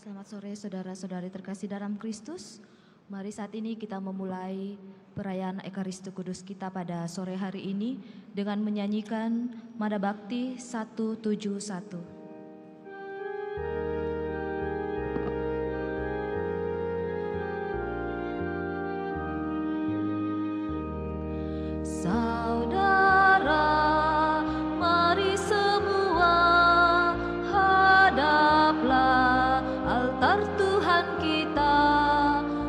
Selamat sore saudara-saudari terkasih dalam Kristus. Mari saat ini kita memulai perayaan Ekaristi Kudus kita pada sore hari ini dengan menyanyikan Mada Bakti 171. Saudara, mari semua hadaplah altar Tuhan kita,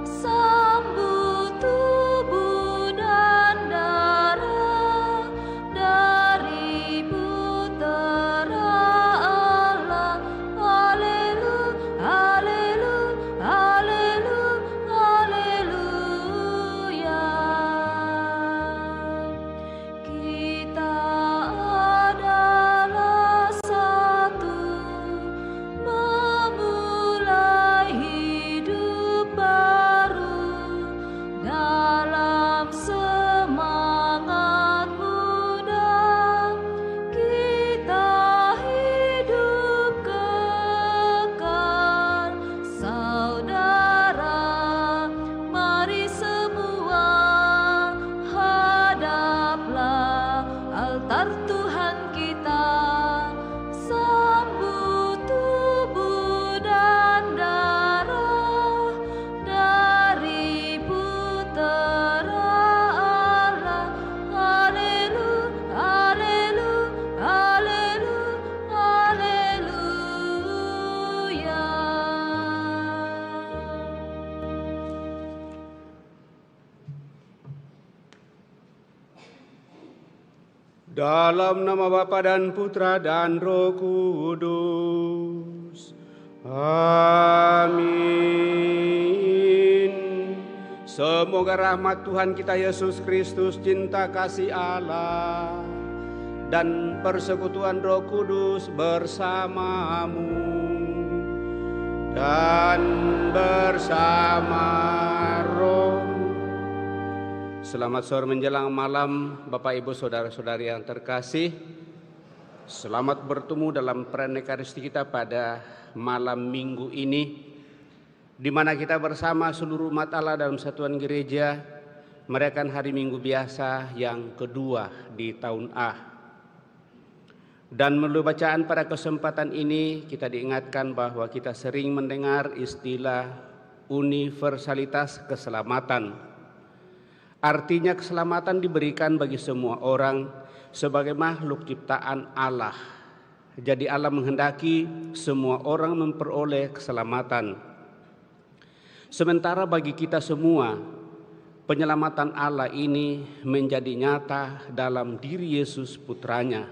sambut tubuh dan darah dari Putera Allah. Haleluya, haleluya, haleluya, haleluya. Kita adalah satu, memulai hidup baru dalam semangat muda. Kita hidup kekal. Saudara, mari semua hadaplah altar Tuhan kita, sambut tubuh dan darah dari Putera Allah. Haleluya, haleluya, haleluya, haleluya. Dalam nama Bapa dan Putra dan Roh Kudus. Amin. Semoga rahmat Tuhan kita Yesus Kristus, cinta kasih Allah, dan persekutuan Roh Kudus bersamamu dan bersama roh. Selamat sore menjelang malam Bapak Ibu Saudara-saudari yang terkasih. Selamat bertemu dalam perayaan Ekaristi kita pada malam minggu ini, di mana kita bersama seluruh umat Allah dalam satuan gereja merayakan hari Minggu biasa yang kedua di tahun A. Dan melalui bacaan pada kesempatan ini kita diingatkan bahwa kita sering mendengar istilah universalitas keselamatan. Artinya keselamatan diberikan bagi semua orang sebagai makhluk ciptaan Allah. Jadi Allah menghendaki semua orang memperoleh keselamatan. Sementara bagi kita semua, penyelamatan Allah ini menjadi nyata dalam diri Yesus Putranya.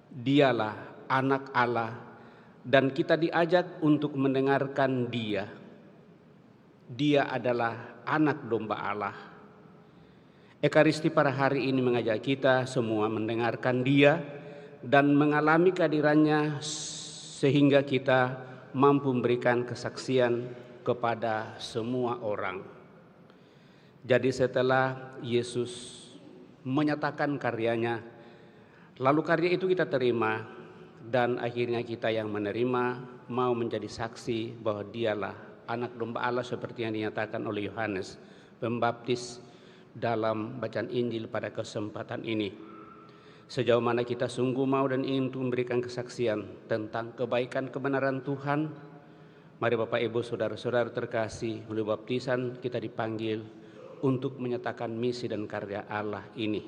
Dialah anak Allah dan kita diajak untuk mendengarkan Dia. Dia adalah anak domba Allah. Ekaristi pada hari ini mengajak kita semua mendengarkan Dia dan mengalami kehadirannya sehingga kita mampu memberikan kesaksian kepada semua orang. Jadi setelah Yesus menyatakan karyanya, lalu karya itu kita terima dan akhirnya kita yang menerima mau menjadi saksi bahwa Dialah anak domba Allah seperti yang dinyatakan oleh Yohanes Pembaptis dalam bacaan Injil pada kesempatan ini. Sejauh mana kita sungguh mau dan ingin memberikan kesaksian tentang kebaikan kebenaran Tuhan, mari Bapak Ibu Saudara-saudara terkasih, melalui baptisan kita dipanggil untuk menyatakan misi dan karya Allah ini.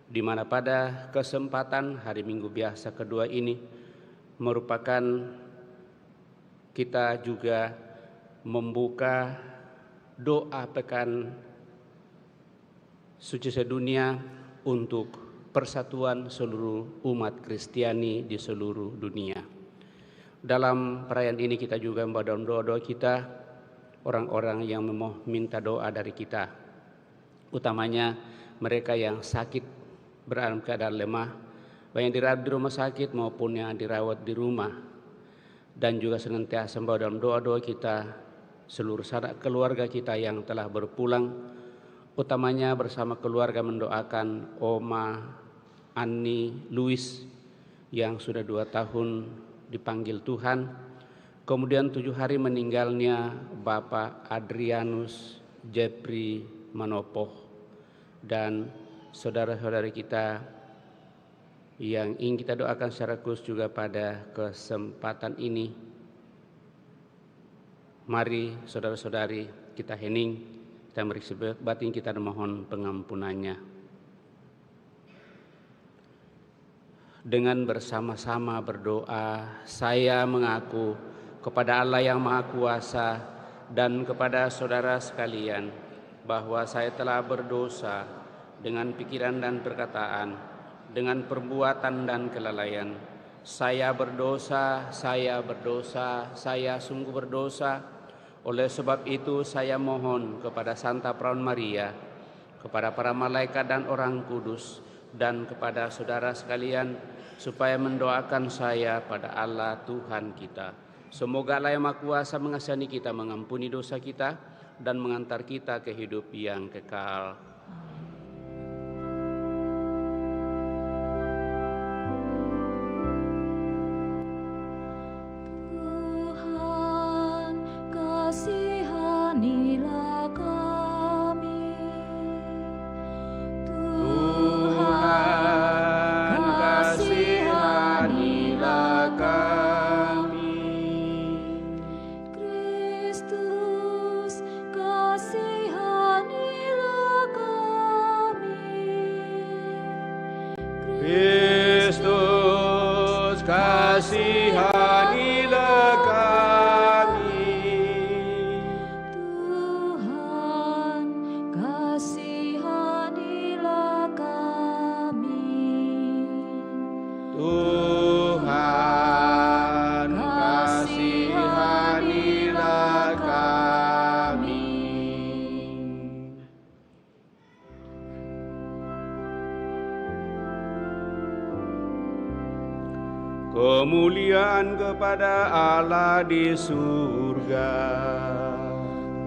Di mana pada kesempatan hari Minggu biasa kedua ini merupakan kita juga membuka doa pekan suci sedunia untuk persatuan seluruh umat Kristiani di seluruh dunia. Dalam perayaan ini kita juga membawa doa-doa kita, orang-orang yang mau minta doa dari kita, utamanya mereka yang sakit dalam keadaan lemah, baik yang dirawat di rumah sakit maupun yang dirawat di rumah. Dan juga senantiasa membawa dalam doa-doa kita seluruh sanak keluarga kita yang telah berpulang, utamanya bersama keluarga mendoakan Oma Anni Luis yang sudah 2 tahun dipanggil Tuhan, Kemudian 7 hari meninggalnya Bapak Adrianus Jepri Manopo dan saudara-saudari kita yang ingin kita doakan secara khusus juga pada kesempatan ini. Mari saudara-saudari kita hening, kita meriksa batin kita dan mohon pengampunannya. Dengan bersama-sama berdoa, saya mengaku kepada Allah yang Maha Kuasa dan kepada saudara sekalian bahwa saya telah berdosa dengan pikiran dan perkataan, dengan perbuatan dan kelalaian. Saya berdosa, saya sungguh berdosa. Oleh sebab itu saya mohon kepada Santa Perawan Maria, kepada para malaikat dan orang kudus, dan kepada saudara sekalian, supaya mendoakan saya pada Allah Tuhan kita. Semoga Allah yang Maha Kuasa mengasihani kita, mengampuni dosa kita, dan mengantar kita ke hidup yang kekal. Tuhan, kasihanilah kami. Tuhan, kasihanilah kami. Kristus, kasihanilah kami. Kristus, kasihanilah kami. Tuhan, kasihanilah kami. Tuhan, kasihanilah kami. Kemuliaan kepada Allah di surga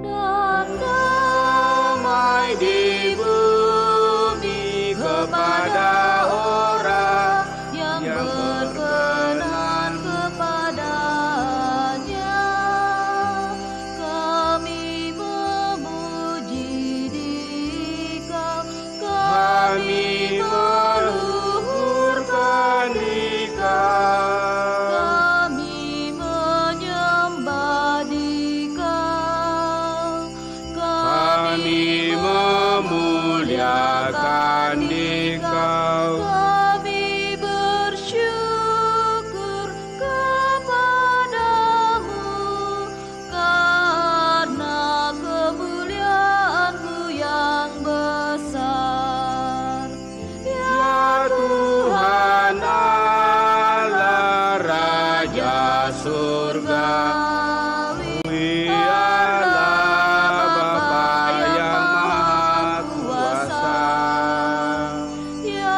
Dan damai di bumi kepada orang yang berkenan kepadanya. Kami memuji Dikau, kami meluhurkan Dikau. kami menyembah Dikau, Kami memuliakan Dikau. kami bersyukur kepadamu karena kemuliaan-Mu yang besar. Ya Tuhan Allah Raja surga, Allah Bapa yang Maha Kuasa. Ya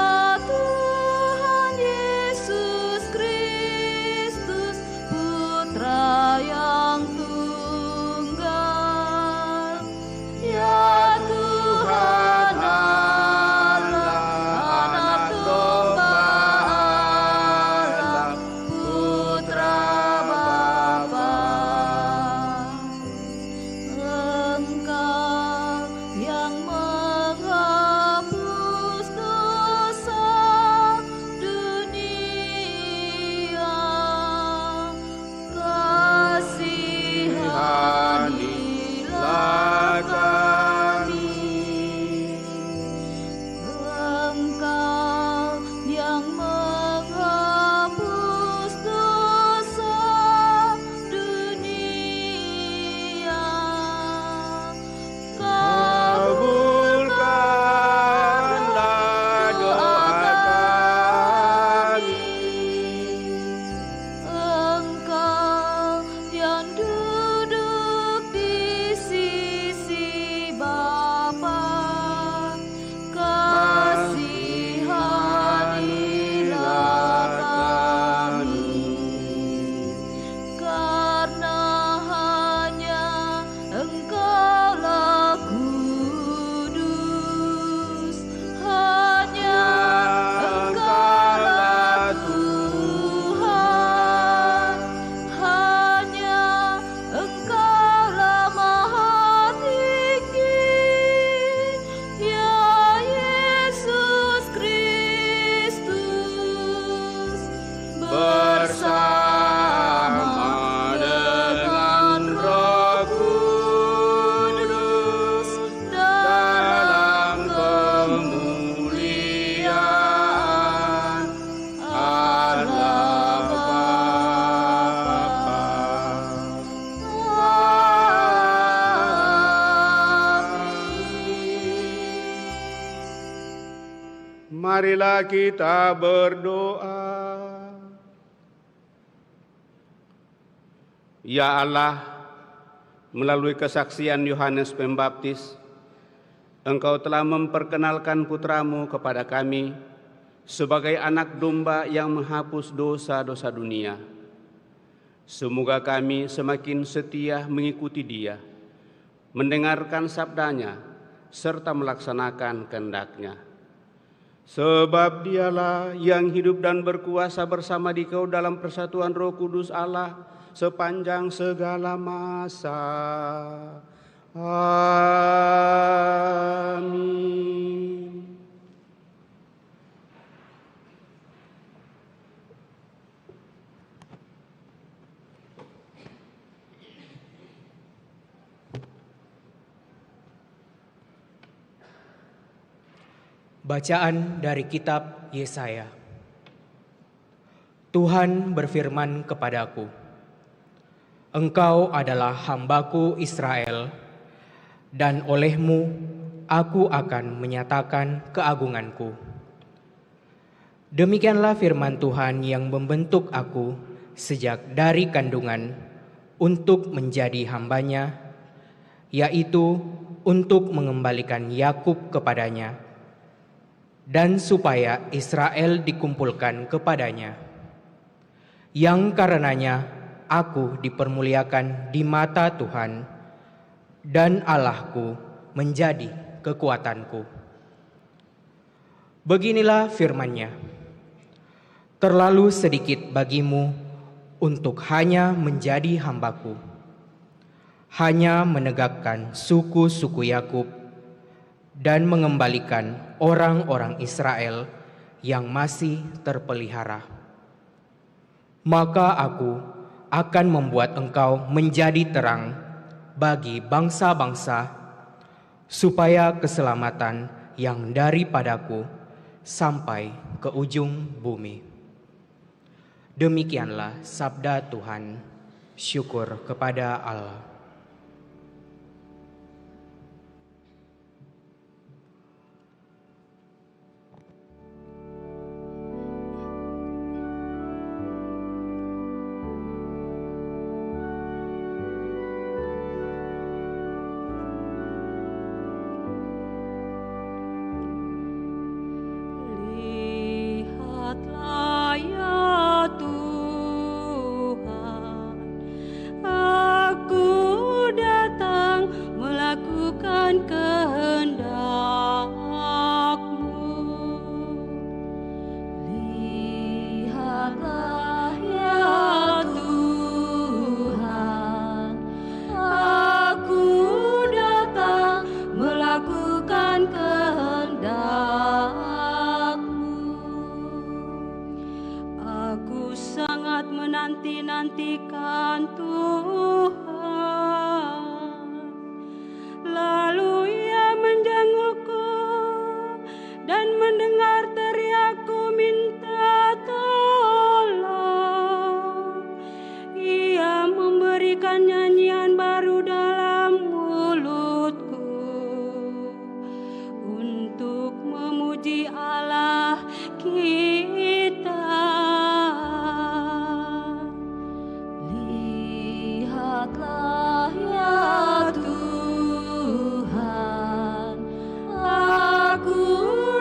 Marilah kita berdoa. Ya Allah, melalui kesaksian Yohanes Pembaptis, Engkau telah memperkenalkan putra-Mu kepada kami sebagai anak domba yang menghapus dosa-dosa dunia. Semoga kami semakin setia mengikuti Dia, mendengarkan sabdanya, serta melaksanakan kehendak-Nya. Sebab Dialah yang hidup dan berkuasa bersama Dikau dalam persatuan Roh Kudus Allah sepanjang segala masa. Amin. Bacaan dari kitab Yesaya. Tuhan berfirman kepadaku, Engkau adalah hamba-Ku Israel, dan olehmu Aku akan menyatakan keagungan-Ku. Demikianlah firman Tuhan yang membentuk aku sejak dari kandungan untuk menjadi hamba-Nya, yaitu untuk mengembalikan Yakub kepadanya, dan supaya Israel dikumpulkan kepadanya, yang karenanya aku dipermuliakan di mata Tuhan, dan Allahku menjadi kekuatanku. Beginilah firman-Nya, terlalu sedikit bagimu untuk hanya menjadi hamba-Ku, hanya menegakkan suku-suku Yakub dan mengembalikan orang-orang Israel yang masih terpelihara. Maka Aku akan membuat engkau menjadi terang bagi bangsa-bangsa, supaya keselamatan yang daripadaku sampai ke ujung bumi. Demikianlah sabda Tuhan. Syukur kepada Allah. menanti-nantikan Tuhan. Lalu Ia menjengukku dan mendengar teriakku minta tolong. Ia memberikan nyanyian baru dalam mulutku untuk memuji Allah kita. Lihatlah ya Tuhan, aku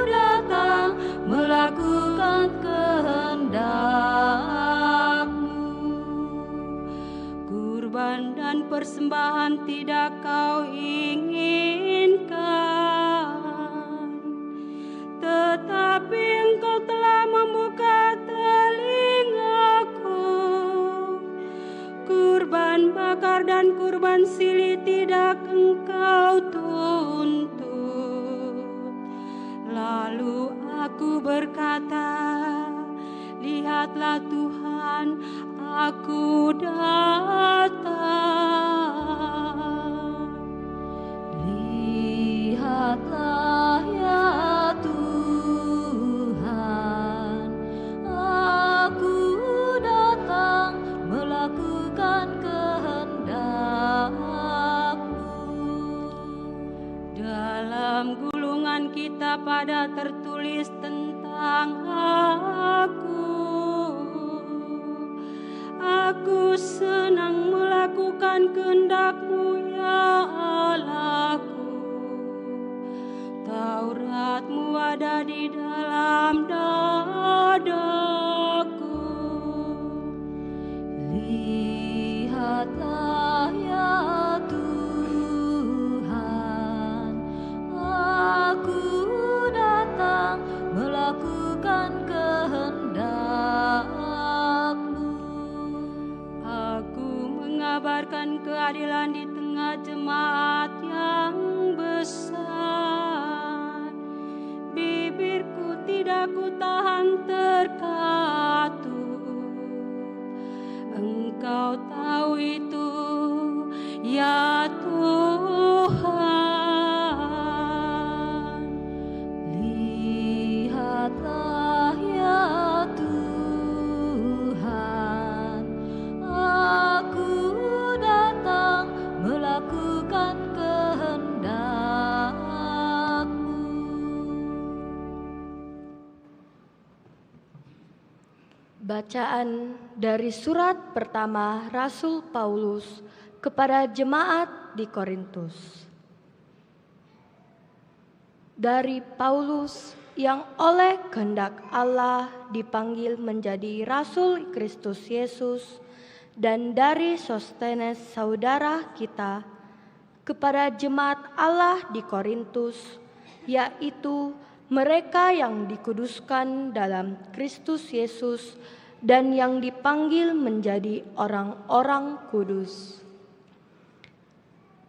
datang melakukan kehendak-Mu. Kurban dan persembahan tidak Kau inginkan, tetapi Engkau telah membuka telingaku. Kurban bakar dan kurban silih tidak Engkau tuntut. Lalu aku berkata, lihatlah Tuhan, aku datang. Lihatlah ya Tuhan, aku datang melakukan kehendak-Mu. Dalam gulungan kita pada tertulis tentang keadilan di tengah jemaat yang besar. Bibirku tidak kutahan terkatup, Engkau tahu itu ya Tuhan. Lihatlah ya Tuhan, aku datang melakukan kehendak-Mu. Bacaan dari surat pertama Rasul Paulus kepada jemaat di Korintus. Dari Paulus yang oleh kehendak Allah dipanggil menjadi Rasul Kristus Yesus, dan dari Sostenes saudara kita kepada jemaat Allah di Korintus, yaitu mereka yang dikuduskan dalam Kristus Yesus dan yang dipanggil menjadi orang-orang kudus.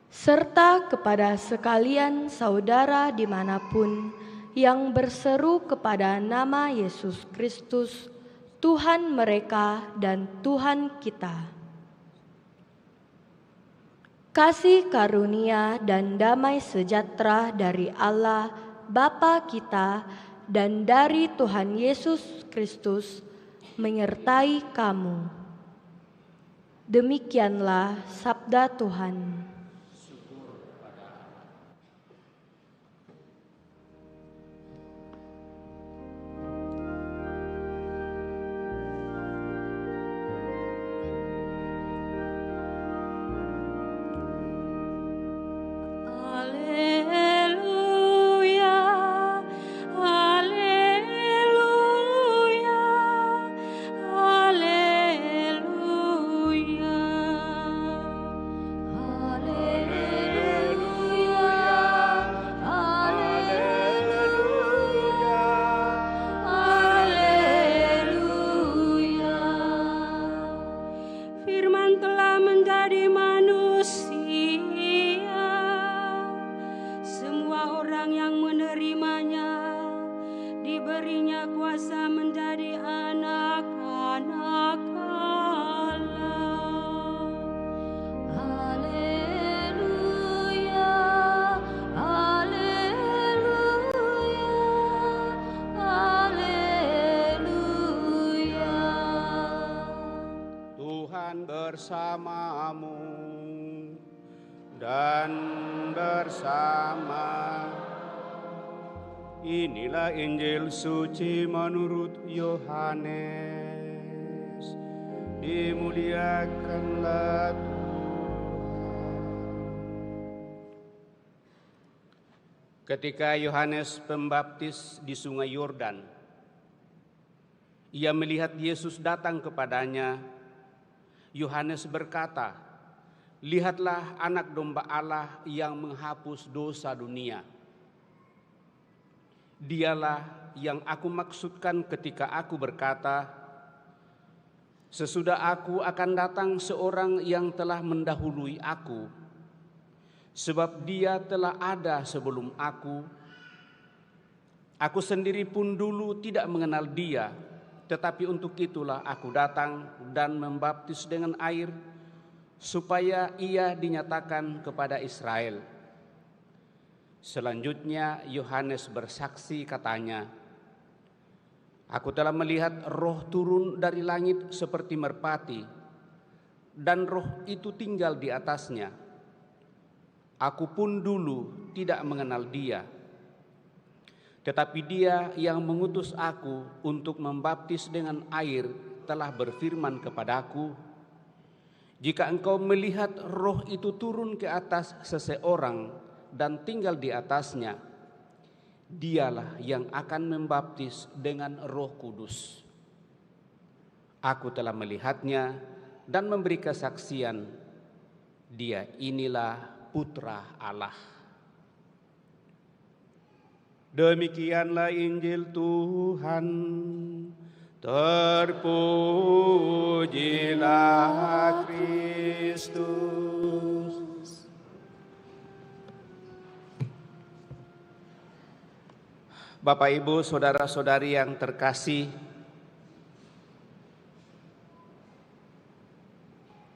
Serta kepada sekalian saudara dimanapun yang berseru kepada nama Yesus Kristus, Tuhan mereka dan Tuhan kita. Kasih karunia dan damai sejahtera dari Allah Bapa kita dan dari Tuhan Yesus Kristus menyertai kamu. Demikianlah sabda Tuhan. Bersamamu dan bersama. Inilah Injil suci menurut Yohanes. Dimuliakanlah Tuhan. Ketika Yohanes Pembaptis di Sungai Yordan, ia melihat Yesus datang kepadanya. Yohanes berkata, "Lihatlah anak domba Allah yang menghapus dosa dunia. Dialah yang aku maksudkan ketika aku berkata, sesudah aku akan datang seorang yang telah mendahului aku, sebab dia telah ada sebelum aku. Aku sendiri pun dulu tidak mengenal dia, tetapi untuk itulah aku datang dan membaptis dengan air, supaya ia dinyatakan kepada Israel." Selanjutnya Yohanes bersaksi katanya, "Aku telah melihat roh turun dari langit seperti merpati, dan roh itu tinggal di atasnya. Aku pun dulu tidak mengenal dia. Tetapi dia yang mengutus aku untuk membaptis dengan air telah berfirman kepadaku, jika engkau melihat roh itu turun ke atas seseorang dan tinggal di atasnya, dialah yang akan membaptis dengan Roh Kudus. Aku telah melihatnya dan memberi kesaksian, dia inilah Putra Allah." Demikianlah Injil Tuhan. Terpujilah Kristus. Bapak, Ibu, saudara-saudari yang terkasih,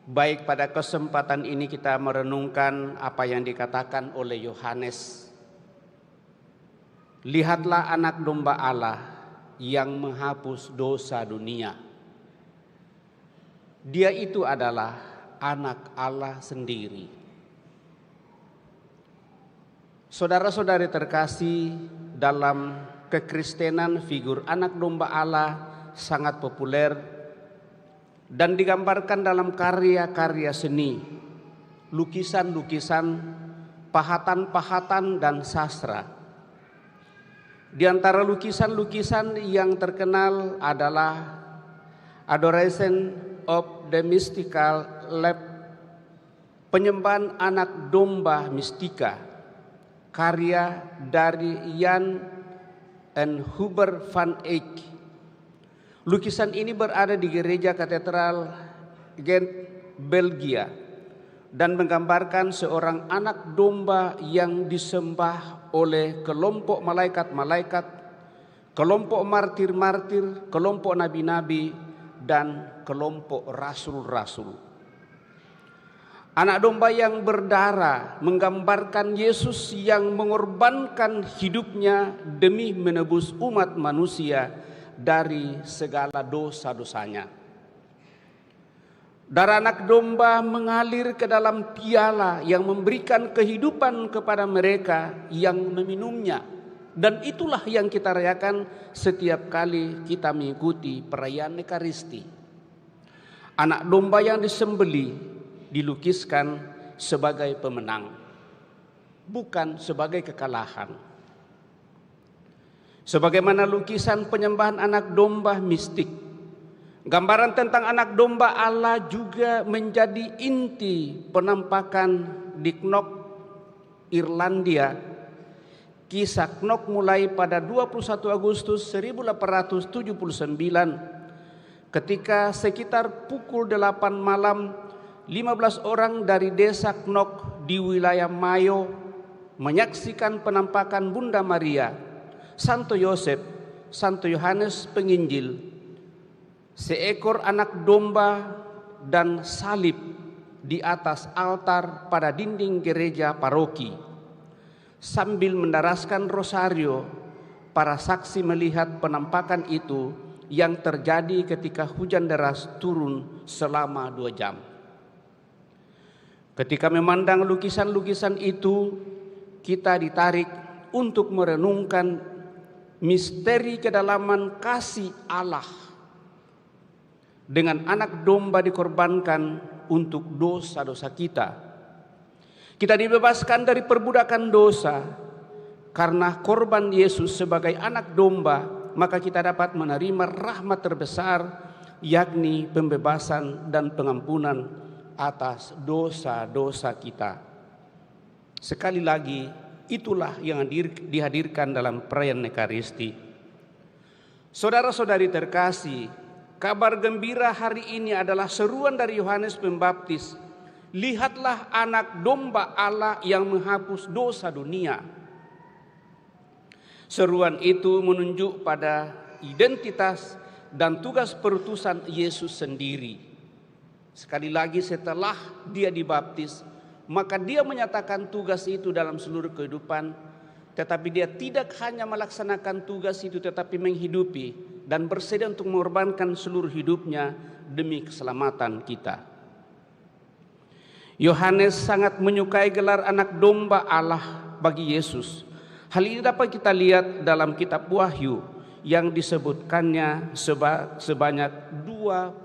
baik pada kesempatan ini kita merenungkan apa yang dikatakan oleh Yohanes. Lihatlah anak domba Allah yang menghapus dosa dunia. Dia itu adalah anak Allah sendiri. Saudara-saudari terkasih, dalam kekristenan figur anak domba Allah sangat populer dan digambarkan dalam karya-karya seni, lukisan-lukisan, pahatan-pahatan, dan sastra. Di antara lukisan-lukisan yang terkenal adalah Adoration of the Mystical Lamb, penyembahan anak domba mistika, karya dari Jan en Hubert van Eyck. Lukisan ini berada di gereja katedral Gent, Belgia, dan menggambarkan seorang anak domba yang disembah oleh kelompok malaikat-malaikat, kelompok martir-martir, kelompok nabi-nabi, dan kelompok rasul-rasul. Anak domba yang berdarah menggambarkan Yesus yang mengorbankan hidupnya demi menebus umat manusia dari segala dosa-dosanya. Darah anak domba mengalir ke dalam piala yang memberikan kehidupan kepada mereka yang meminumnya. Dan itulah yang kita rayakan setiap kali kita mengikuti perayaan Ekaristi. Anak domba yang disembelih dilukiskan sebagai pemenang, bukan sebagai kekalahan. Sebagaimana lukisan penyembahan anak domba mistik, gambaran tentang anak domba Allah juga menjadi inti penampakan di Knock, Irlandia. Kisah Knock mulai pada 21 Agustus 1879 ketika sekitar pukul 8 malam 15 orang dari desa Knock di wilayah Mayo menyaksikan penampakan Bunda Maria, Santo Yosef, Santo Yohanes Penginjil, seekor anak domba dan salib di atas altar pada dinding gereja paroki. Sambil mendaraskan rosario, para saksi melihat penampakan itu yang terjadi ketika hujan deras turun selama 2 jam. Ketika memandang lukisan-lukisan itu, kita ditarik untuk merenungkan misteri kedalaman kasih Allah dengan anak domba dikorbankan untuk dosa-dosa kita. Kita dibebaskan dari perbudakan dosa karena korban Yesus sebagai anak domba, maka kita dapat menerima rahmat terbesar, yakni pembebasan dan pengampunan atas dosa-dosa kita. Sekali lagi, itulah yang dihadirkan dalam perayaan Ekaristi. Saudara-saudari terkasih, kabar gembira hari ini adalah seruan dari Yohanes Pembaptis. Lihatlah anak domba Allah yang menghapus dosa dunia. Seruan itu menunjuk pada identitas dan tugas perutusan Yesus sendiri. Sekali lagi, setelah dia dibaptis, maka dia menyatakan tugas itu dalam seluruh kehidupan. Tetapi dia tidak hanya melaksanakan tugas itu, tetapi menghidupi dan bersedia untuk mengorbankan seluruh hidupnya demi keselamatan kita. Yohanes sangat menyukai gelar anak domba Allah bagi Yesus. Hal ini dapat kita lihat dalam kitab Wahyu yang disebutkannya sebanyak 29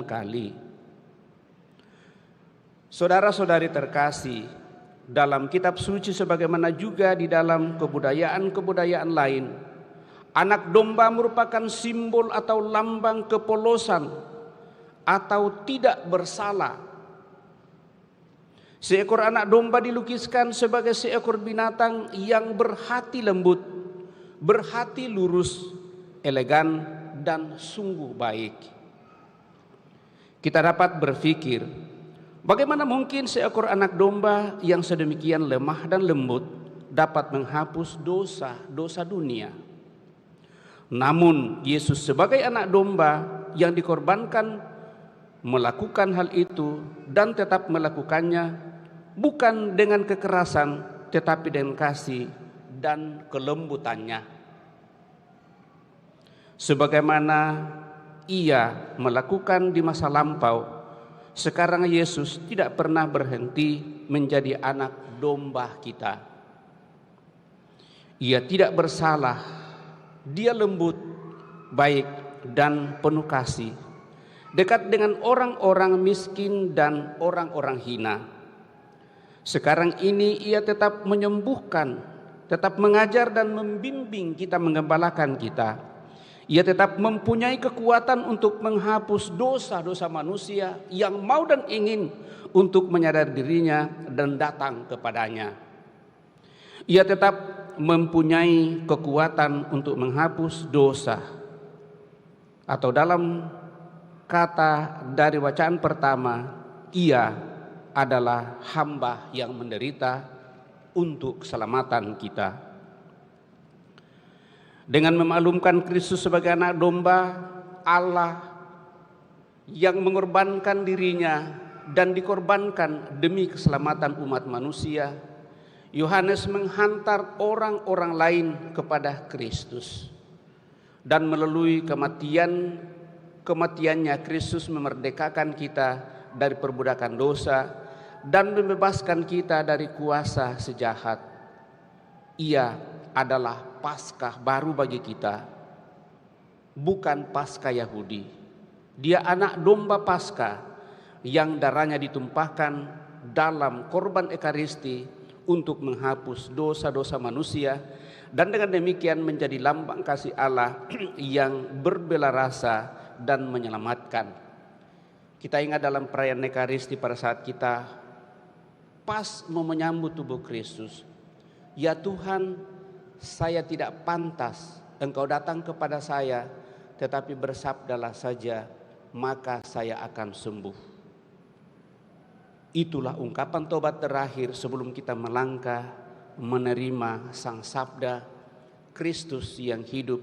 kali. Saudara-saudari terkasih, dalam kitab suci sebagaimana juga di dalam kebudayaan-kebudayaan lain, anak domba merupakan simbol atau lambang kepolosan atau tidak bersalah. Seekor anak domba dilukiskan sebagai seekor binatang yang berhati lembut, berhati lurus, elegan, dan sungguh baik. Kita dapat berpikir, bagaimana mungkin seekor anak domba yang sedemikian lemah dan lembut dapat menghapus dosa dunia. Namun Yesus sebagai anak domba yang dikorbankan melakukan hal itu dan tetap melakukannya bukan dengan kekerasan tetapi dengan kasih dan kelembutannya. Sebagaimana ia melakukan di masa lampau, sekarang Yesus tidak pernah berhenti menjadi anak domba kita. Ia tidak bersalah, dia lembut, baik dan penuh kasih, dekat dengan orang-orang miskin dan orang-orang hina. Sekarang ini ia tetap menyembuhkan, tetap mengajar dan membimbing kita, menggembalakan kita. Ia tetap mempunyai kekuatan untuk menghapus dosa-dosa manusia yang mau dan ingin untuk menyadari dirinya dan datang kepadanya. Ia tetap mempunyai kekuatan untuk menghapus dosa. Atau dalam kata dari bacaan pertama, ia adalah hamba yang menderita untuk keselamatan kita. Dengan memaklumkan Kristus sebagai anak domba Allah yang mengorbankan dirinya dan dikorbankan demi keselamatan umat manusia, Yohanes menghantar orang-orang lain kepada Kristus. Dan melalui kematiannya Kristus memerdekakan kita dari perbudakan dosa dan membebaskan kita dari kuasa sejahat. Ia adalah Paskah baru bagi kita, bukan Paskah Yahudi. Dia anak domba Paskah yang darahnya ditumpahkan dalam korban Ekaristi untuk menghapus dosa-dosa manusia, dan dengan demikian menjadi lambang kasih Allah yang berbela rasa dan menyelamatkan. Kita ingat dalam perayaan Ekaristi pada saat kita pas mau menyambut tubuh Kristus, ya Tuhan, saya tidak pantas Engkau datang kepada saya, tetapi bersabdalah saja, maka saya akan sembuh. Itulah ungkapan tobat terakhir sebelum kita melangkah menerima Sang Sabda Kristus yang hidup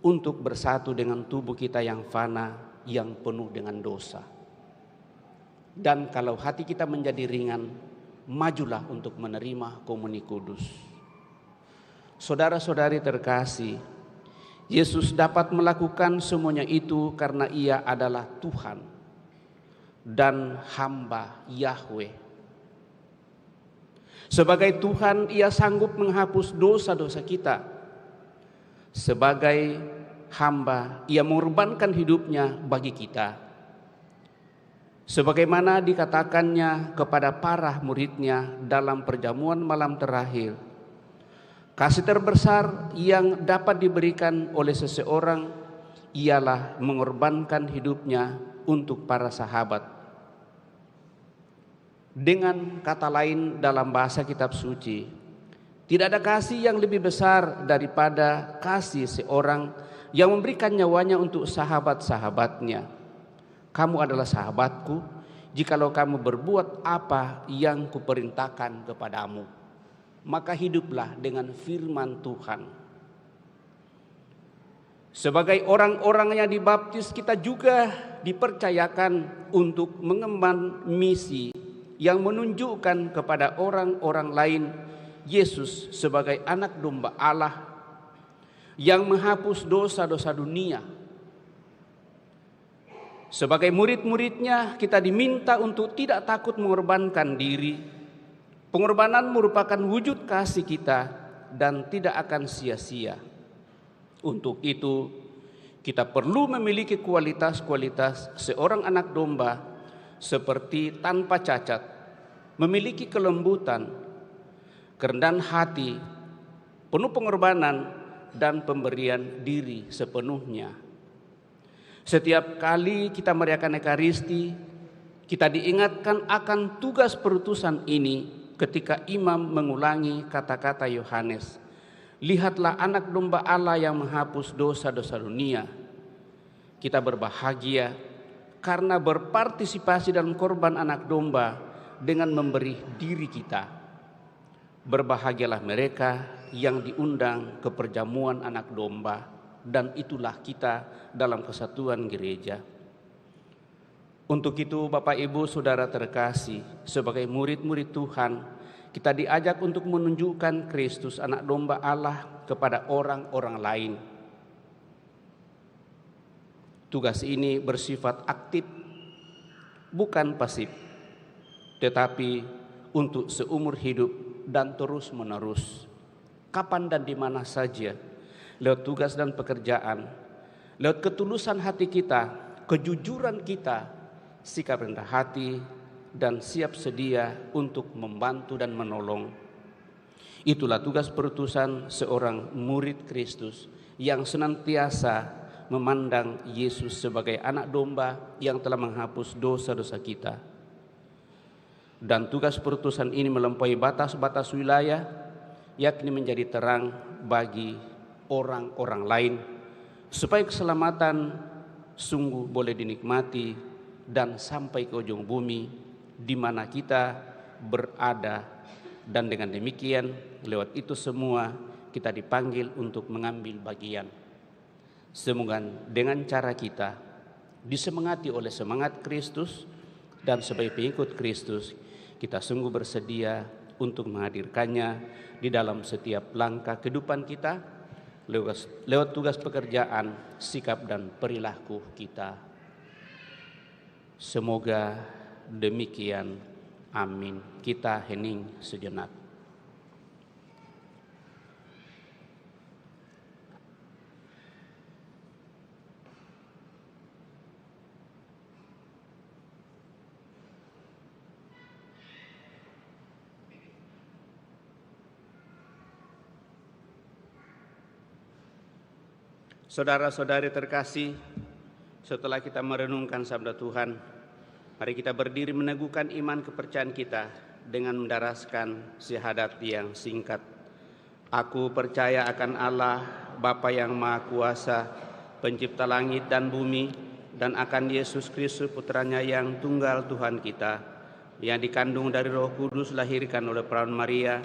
untuk bersatu dengan tubuh kita yang fana, yang penuh dengan dosa. Dan kalau hati kita menjadi ringan, majulah untuk menerima komuni kudus. Saudara-saudari terkasih, Yesus dapat melakukan semuanya itu karena ia adalah Tuhan dan hamba Yahweh. Sebagai Tuhan, ia sanggup menghapus dosa-dosa kita. Sebagai hamba, ia mengorbankan hidupnya bagi kita. Sebagaimana dikatakannya kepada para muridnya dalam perjamuan malam terakhir, kasih terbesar yang dapat diberikan oleh seseorang ialah mengorbankan hidupnya untuk para sahabat. Dengan kata lain dalam bahasa kitab suci, tidak ada kasih yang lebih besar daripada kasih seorang yang memberikan nyawanya untuk sahabat-sahabatnya. Kamu adalah sahabatku jikalau kamu berbuat apa yang kuperintahkan kepadamu. Maka hiduplah dengan firman Tuhan. Sebagai orang-orang yang dibaptis, kita juga dipercayakan untuk mengemban misi yang menunjukkan kepada orang-orang lain Yesus sebagai anak domba Allah yang menghapus dosa-dosa dunia. Sebagai murid-muridnya, kita diminta untuk tidak takut mengorbankan diri. Pengorbanan merupakan wujud kasih kita dan tidak akan sia-sia. Untuk itu, kita perlu memiliki kualitas-kualitas seorang anak domba seperti tanpa cacat, memiliki kelembutan, kerendahan hati, penuh pengorbanan, dan pemberian diri sepenuhnya. Setiap kali kita merayakan Ekaristi, kita diingatkan akan tugas perutusan ini ketika imam mengulangi kata-kata Yohanes, lihatlah anak domba Allah yang menghapus dosa-dosa dunia. Kita berbahagia karena berpartisipasi dalam korban anak domba dengan memberi diri kita. Berbahagialah mereka yang diundang ke perjamuan anak domba, dan itulah kita dalam kesatuan gereja. Untuk itu Bapak Ibu Saudara terkasih, sebagai murid-murid Tuhan, kita diajak untuk menunjukkan Kristus anak domba Allah kepada orang-orang lain. Tugas ini bersifat aktif, bukan pasif, tetapi untuk seumur hidup dan terus-menerus. Kapan dan di mana saja, lewat tugas dan pekerjaan, lewat ketulusan hati kita, kejujuran kita, sikap rendah hati, dan siap sedia untuk membantu dan menolong. Itulah tugas perutusan seorang murid Kristus yang senantiasa memandang Yesus sebagai anak domba yang telah menghapus dosa-dosa kita. Dan tugas perutusan ini melampaui batas-batas wilayah, yakni menjadi terang bagi orang-orang lain, supaya keselamatan sungguh boleh dinikmati dan sampai ke ujung bumi di mana kita berada. Dan dengan demikian, lewat itu semua kita dipanggil untuk mengambil bagian. Semoga dengan cara kita disemangati oleh semangat Kristus, dan sebagai pengikut Kristus kita sungguh bersedia untuk menghadirkannya di dalam setiap langkah kehidupan kita, lewat tugas pekerjaan, sikap dan perilaku kita. Semoga demikian. Amin. Kita hening sejenak. Saudara-saudari terkasih, setelah kita merenungkan sabda Tuhan, mari kita berdiri meneguhkan iman kepercayaan kita dengan mendaraskan syahadat yang singkat. Aku percaya akan Allah, Bapa yang Maha Kuasa, pencipta langit dan bumi, dan akan Yesus Kristus Putranya yang tunggal Tuhan kita, yang dikandung dari Roh Kudus, lahirkan oleh perawan Maria,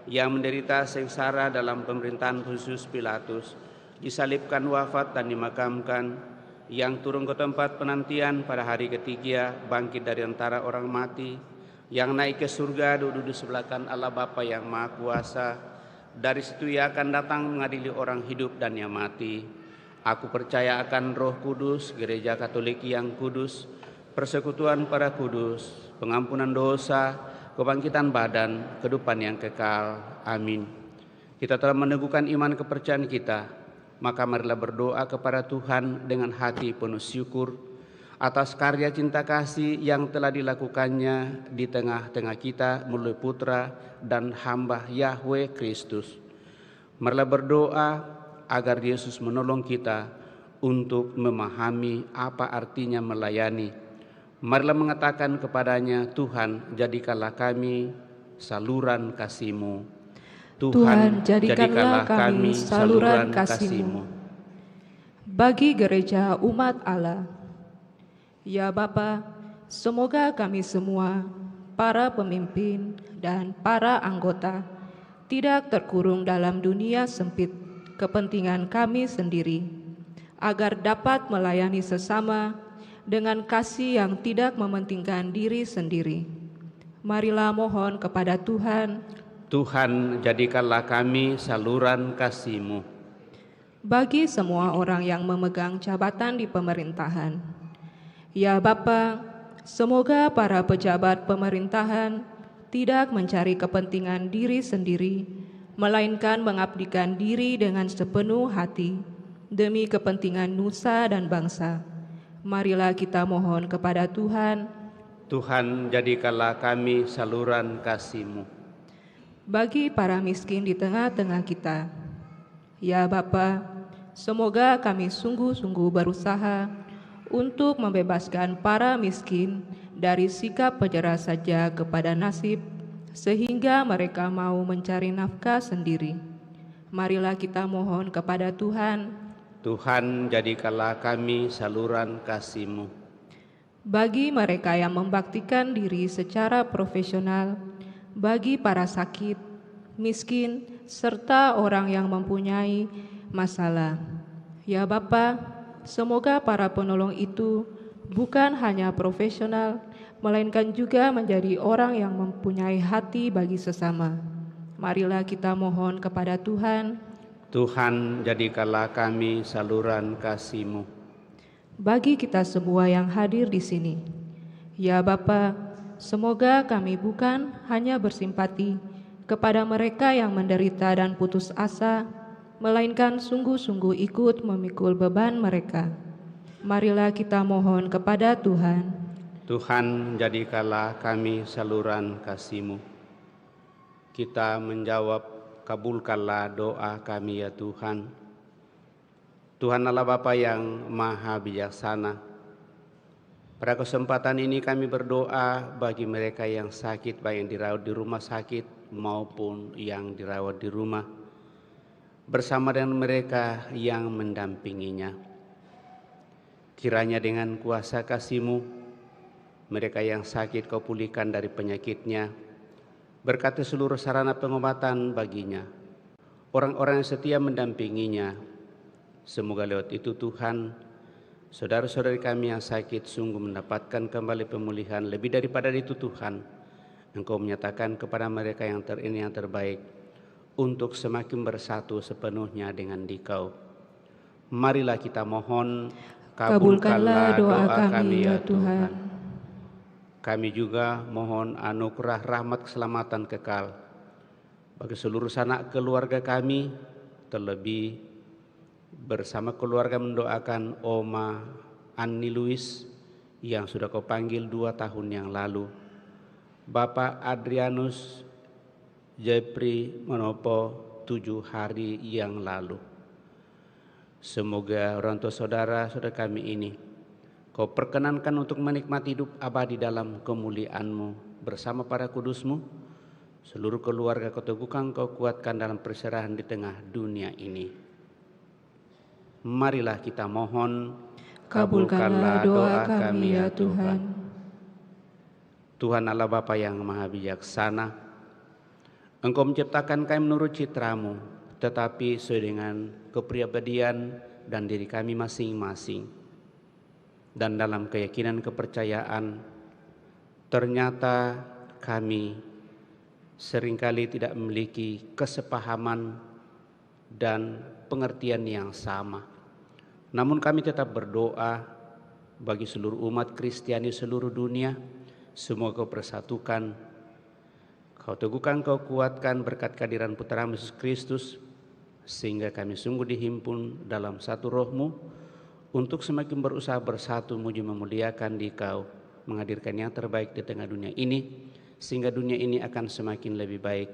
yang menderita sengsara dalam pemerintahan Pontius Pilatus, disalibkan, wafat dan dimakamkan, yang turun ke tempat penantian pada hari ketiga, bangkit dari antara orang mati, yang naik ke surga, duduk di sebelah kanan Allah Bapa yang Maha Kuasa. Dari situ Ia akan datang mengadili orang hidup dan yang mati. Aku percaya akan Roh Kudus, Gereja Katolik yang kudus, persekutuan para kudus, pengampunan dosa, kebangkitan badan, kehidupan yang kekal. Amin. Kita telah meneguhkan iman kepercayaan kita, maka marilah berdoa kepada Tuhan dengan hati penuh syukur atas karya cinta kasih yang telah dilakukannya di tengah-tengah kita melalui Putra dan hamba Yahweh Kristus. Marilah berdoa agar Yesus menolong kita untuk memahami apa artinya melayani. Marilah mengatakan kepadanya, Tuhan, jadikanlah kami saluran kasih-Mu. Tuhan, jadikanlah kami saluran kasih-Mu. Bagi gereja umat Allah, ya Bapa, semoga kami semua, para pemimpin dan para anggota, tidak terkurung dalam dunia sempit kepentingan kami sendiri, agar dapat melayani sesama dengan kasih yang tidak mementingkan diri sendiri. Marilah mohon kepada Tuhan. Tuhan, jadikanlah kami saluran kasih-Mu. Bagi semua orang yang memegang jabatan di pemerintahan, ya Bapa, semoga para pejabat pemerintahan tidak mencari kepentingan diri sendiri, melainkan mengabdikan diri dengan sepenuh hati demi kepentingan nusa dan bangsa. Marilah kita mohon kepada Tuhan. Tuhan, jadikanlah kami saluran kasih-Mu. Bagi para miskin di tengah-tengah kita, ya Bapa, semoga kami sungguh-sungguh berusaha untuk membebaskan para miskin dari sikap penyerah saja kepada nasib, sehingga mereka mau mencari nafkah sendiri. Marilah kita mohon kepada Tuhan. Tuhan, jadikanlah kami saluran kasih-Mu. Bagi mereka yang membaktikan diri secara profesional, bagi para sakit, miskin, serta orang yang mempunyai masalah. Ya Bapa, semoga para penolong itu bukan hanya profesional, melainkan juga menjadi orang yang mempunyai hati bagi sesama. Marilah kita mohon kepada Tuhan. Tuhan, jadikanlah kami saluran kasih-Mu. Bagi kita semua yang hadir di sini, ya Bapa, semoga kami bukan hanya bersimpati kepada mereka yang menderita dan putus asa, melainkan sungguh-sungguh ikut memikul beban mereka. Marilah kita mohon kepada Tuhan. Tuhan, jadikanlah kami saluran kasih-Mu. Kita menjawab, kabulkanlah doa kami ya Tuhan. Tuhan Allah Bapa yang Maha Bijaksana, pada kesempatan ini kami berdoa bagi mereka yang sakit, baik yang dirawat di rumah sakit maupun yang dirawat di rumah, bersama dengan mereka yang mendampinginya. Kiranya dengan kuasa kasih-Mu, mereka yang sakit Kau pulihkan dari penyakitnya, berkati seluruh sarana pengobatan baginya, orang-orang yang setia mendampinginya. Semoga lewat itu Tuhan, saudara-saudari kami yang sakit sungguh mendapatkan kembali pemulihan. Lebih daripada itu Tuhan, Engkau menyatakan kepada mereka yang yang terbaik untuk semakin bersatu sepenuhnya dengan Dikau. Marilah kita mohon, kabulkanlah doa kami ya Tuhan. Kami juga mohon anugerah rahmat keselamatan kekal bagi seluruh sanak keluarga kami, terlebih bersama keluarga mendoakan Oma Anni Luis yang sudah Kau panggil 2 tahun yang lalu, Bapak Adrianus Jepri Menopo 7 hari yang lalu. Semoga orang tua saudara-saudara kami ini Kau perkenankan untuk menikmati hidup abadi dalam kemuliaan-Mu bersama para kudus-Mu. Seluruh keluarga Kau teguhkan, Kau kuatkan dalam perserahan di tengah dunia ini. Marilah kita mohon, kabulkanlah doa kami ya Tuhan. Tuhan Allah Bapa yang Maha Bijaksana, Engkau menciptakan kami menurut citra-Mu, tetapi sesuai dengan kepribadian dan diri kami masing-masing. Dan dalam keyakinan kepercayaan, ternyata kami seringkali tidak memiliki kesepahaman dan pengertian yang sama. Namun kami tetap berdoa bagi seluruh umat Kristiani seluruh dunia, semoga Kau persatukan, Kau teguhkan, Kau kuatkan berkat kehadiran Putra Yesus Kristus, sehingga kami sungguh dihimpun dalam satu roh-Mu untuk semakin berusaha bersatu memuji memuliakan Dikau, menghadirkan yang terbaik di tengah dunia ini, sehingga dunia ini akan semakin lebih baik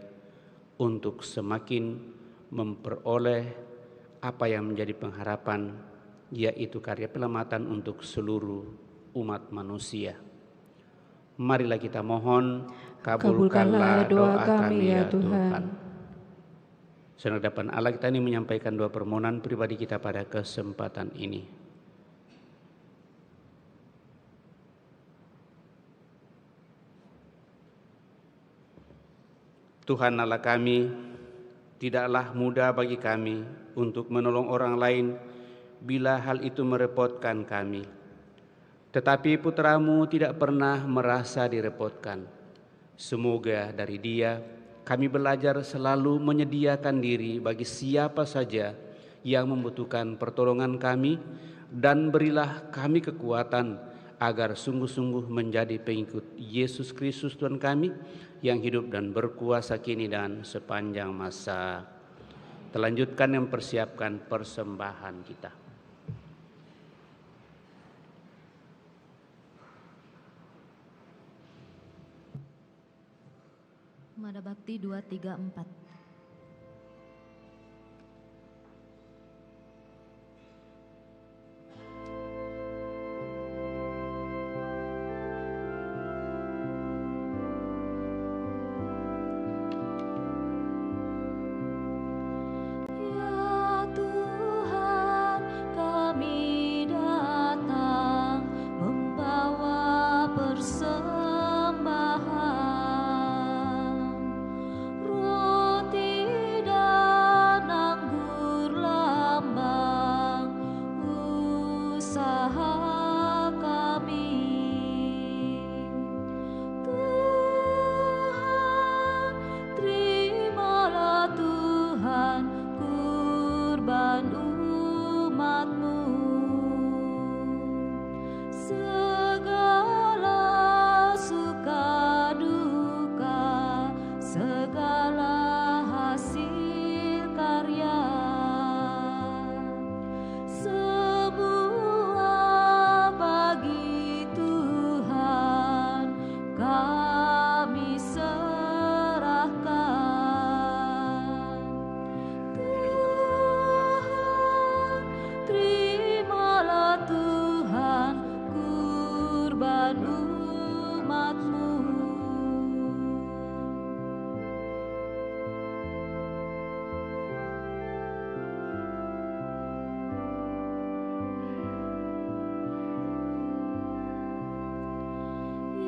untuk semakin memperoleh apa yang menjadi pengharapan, yaitu karya penyelamatan untuk seluruh umat manusia. Marilah kita mohon, kabulkanlah doa kami ya Tuhan. Senang dapat Allah kita ini menyampaikan doa permohonan pribadi kita pada kesempatan ini. Tuhan Allah kami, tidaklah mudah bagi kami untuk menolong orang lain bila hal itu merepotkan kami. Tetapi Putra-Mu tidak pernah merasa direpotkan. Semoga dari Dia kami belajar selalu menyediakan diri bagi siapa saja yang membutuhkan pertolongan kami, dan berilah kami kekuatan agar sungguh-sungguh menjadi pengikut Yesus Kristus Tuhan kami yang hidup dan berkuasa kini dan sepanjang masa. Terlanjutkan yang mempersiapkan persembahan kita. Mada Bakti 234. Roh usaha kami. Tuhan, terimalah Tuhan kurban umat-Mu. Segala suka duka, segala hasil karya, semua bagi Tuhan kami serahkan. Tuhan, terimalah Tuhan kurban umat-Mu.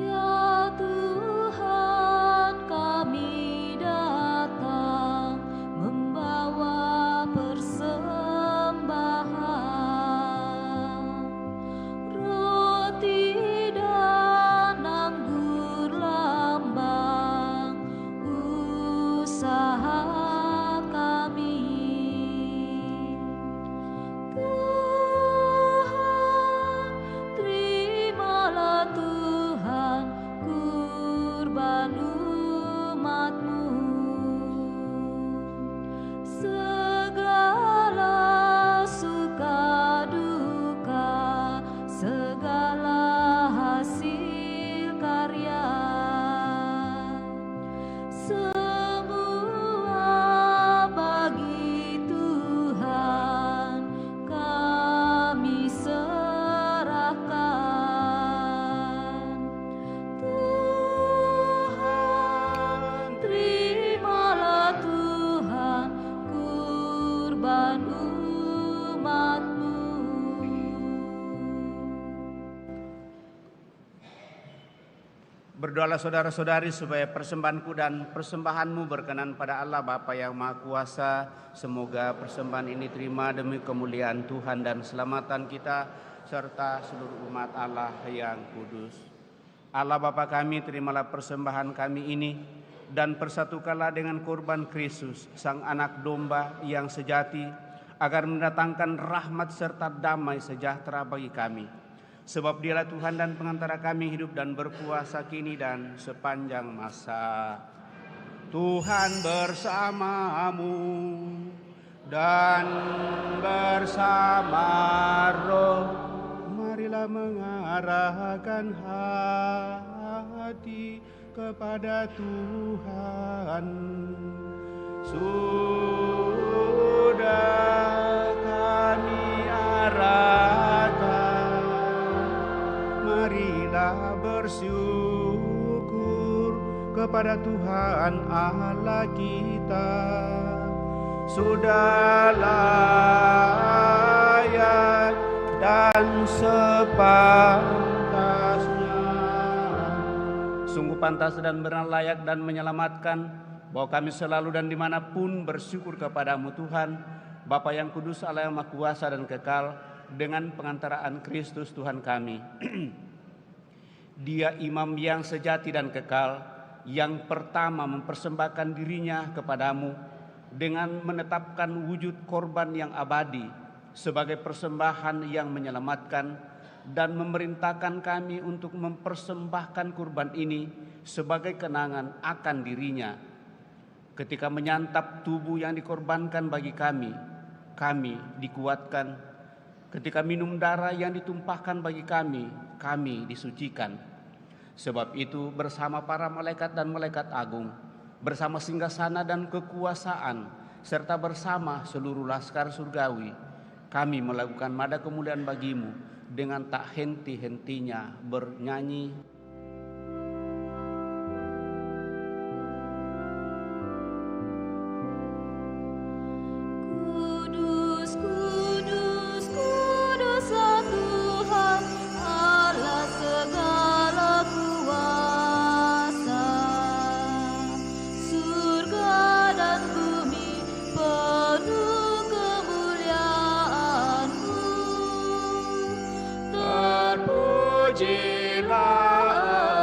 Ya Tuhan, kami datang membawa persembahan, roti dan anggur lambang usaha kami. Tuhan, terimalah Tuhan kurban umat-Mu. Segala suka duka, segala hasil karya, semua bagi Tuhan kami serahkan. Tuhan, terimalah Tuhan kurban umat-Mu. Berdoalah saudara-saudari supaya persembahanku dan persembahanmu berkenan pada Allah Bapa yang Maha Kuasa. Semoga persembahan ini terima demi kemuliaan Tuhan dan keselamatan kita serta seluruh umat Allah yang kudus. Allah Bapa kami, terimalah persembahan kami ini dan persatukanlah dengan korban Kristus, Sang Anak Domba yang sejati, agar mendatangkan rahmat serta damai sejahtera bagi kami. Sebab Dialah Tuhan dan pengantara kami hidup dan berkuasa kini dan sepanjang masa. Tuhan bersamamu dan bersama roh. Marilah mengarahkan hati kepada Tuhan. Sudah kami arahkan, marilah bersyukur kepada Tuhan Allah kita. Sudah layak dan sepantasnya, sungguh pantas dan benar layak dan menyelamatkan, bahwa kami selalu dan dimanapun bersyukur kepadamu Tuhan, Bapa yang kudus, Allah yang Maha Kuasa dan kekal, dengan pengantaraan Kristus Tuhan kami. Dia imam yang sejati dan kekal, yang pertama mempersembahkan dirinya kepadamu dengan menetapkan wujud korban yang abadi sebagai persembahan yang menyelamatkan, dan memerintahkan kami untuk mempersembahkan kurban ini sebagai kenangan akan dirinya. Ketika menyantap tubuh yang dikorbankan bagi kami, kami dikuatkan. Ketika minum darah yang ditumpahkan bagi kami, kami disucikan. Sebab itu bersama para malaikat dan malaikat agung, bersama singgasana dan kekuasaan, serta bersama seluruh laskar surgawi, kami melakukan nada kemuliaan bagimu dengan tak henti-hentinya bernyanyi.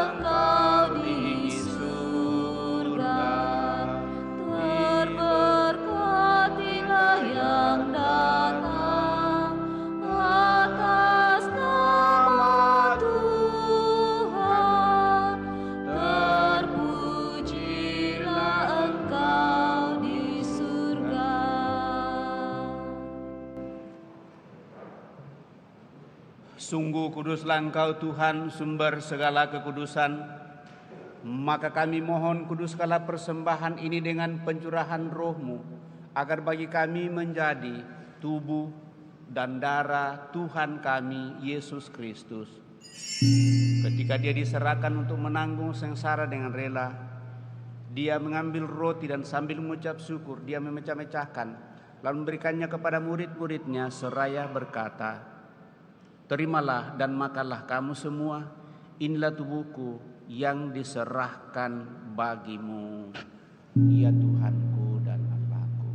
Engkau di surga, terberkatilah yang datang atas nama Tuhan, terpujilah Engkau di surga. Sungguh kuduslah Engkau Tuhan, sumber segala kekudusan. Maka kami mohon kuduskanlah persembahan ini dengan pencurahan roh-Mu, agar bagi kami menjadi tubuh dan darah Tuhan kami, Yesus Kristus. Ketika Dia diserahkan untuk menanggung sengsara dengan rela, Dia mengambil roti dan sambil mengucap syukur, Dia memecah-mecahkan, lalu memberikannya kepada murid-muridnya seraya berkata, "Terimalah dan makanlah kamu semua, inilah tubuhku yang diserahkan bagimu." Ya Tuhanku dan Allahku.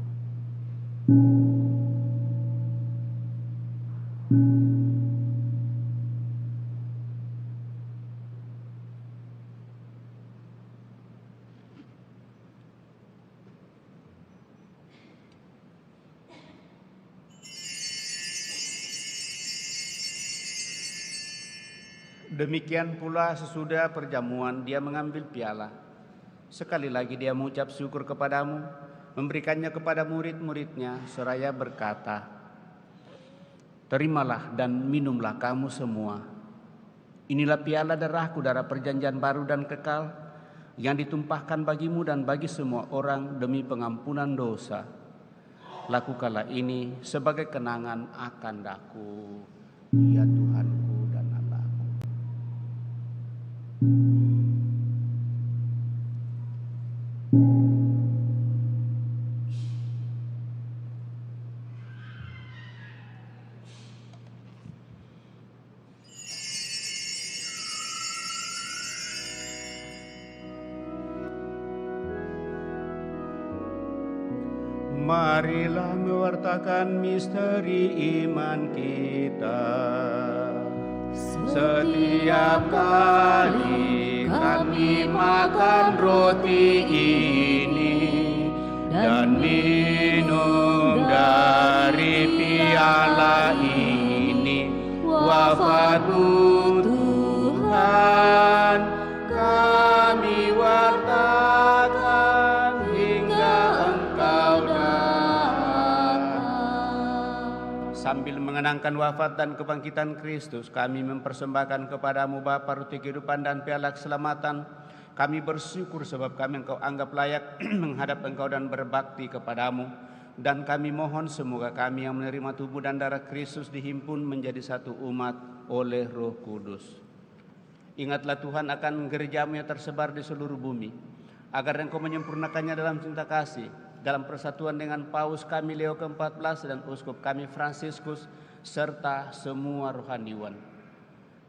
Demikian pula sesudah perjamuan Dia mengambil piala. Sekali lagi Dia mengucap syukur kepadamu, memberikannya kepada murid-muridnya seraya berkata, "Terimalah dan minumlah kamu semua. Inilah piala darahku, darah perjanjian baru dan kekal, yang ditumpahkan bagimu dan bagi semua orang demi pengampunan dosa. Lakukanlah ini sebagai kenangan akan Aku." Ya Tuhanku dan Allahku. Marilah mewartakan misteri iman kita. Setiap kali kami makan roti ini dan minum dari piala ini, wafat-Mu Tuhan kami wartakan hingga Engkau datang. Sambil mengenangkan wafat dan kebangkitan Kristus, kami mempersembahkan kepadamu Bapa roti kehidupan dan piala keselamatan. Kami bersyukur sebab kami Engkau anggap layak menghadap Engkau dan berbakti kepadamu. Dan kami mohon semoga kami yang menerima tubuh dan darah Kristus dihimpun menjadi satu umat oleh Roh Kudus. Ingatlah Tuhan akan gereja-Mu yang tersebar di seluruh bumi, agar Engkau menyempurnakannya dalam cinta kasih, dalam persatuan dengan Paus kami Leo ke-14 dan Uskup kami Fransiskus, serta semua rohaniwan.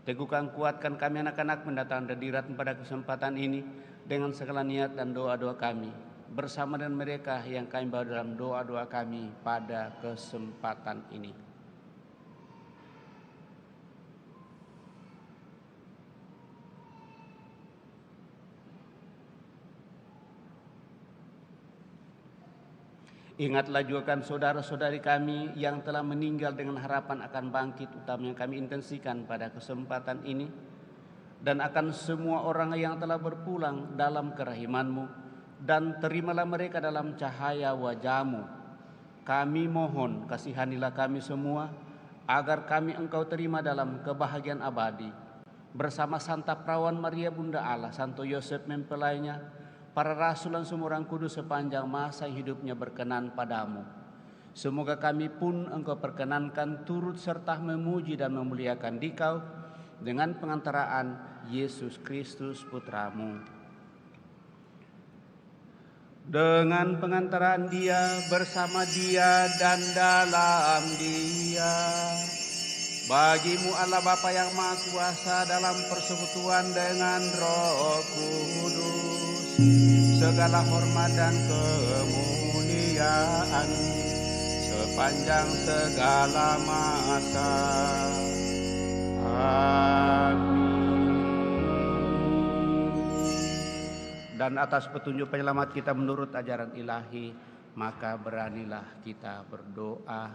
Teguhkan, kuatkan kami anak-anak mendatang hadirat pada kesempatan ini dengan segala niat dan doa-doa kami, bersama dengan mereka yang kami bawa dalam doa-doa kami pada kesempatan ini. Ingatlah juga kan saudara-saudari kami yang telah meninggal dengan harapan akan bangkit, utama yang kami intensikan pada kesempatan ini, dan akan semua orang yang telah berpulang dalam kerahiman-Mu, dan terimalah mereka dalam cahaya wajah-Mu. Kami mohon kasihanilah kami semua, agar kami Engkau terima dalam kebahagiaan abadi, bersama Santa Perawan Maria Bunda Allah, Santo Yosef mempelainya, para rasul dan semua orang kudus sepanjang masa hidupnya berkenan padamu. Semoga kami pun Engkau perkenankan turut serta memuji dan memuliakan Dikau dengan pengantaraan Yesus Kristus Putra-Mu. Dengan pengantaraan Dia, bersama Dia dan dalam Dia, bagi-Mu Allah Bapa yang Maha Kuasa dalam persekutuan dengan Roh Kudus, segala hormat dan kemuliaan sepanjang segala masa. Amin. dan atas petunjuk penyelamat kita menurut ajaran ilahi, maka beranilah kita berdoa.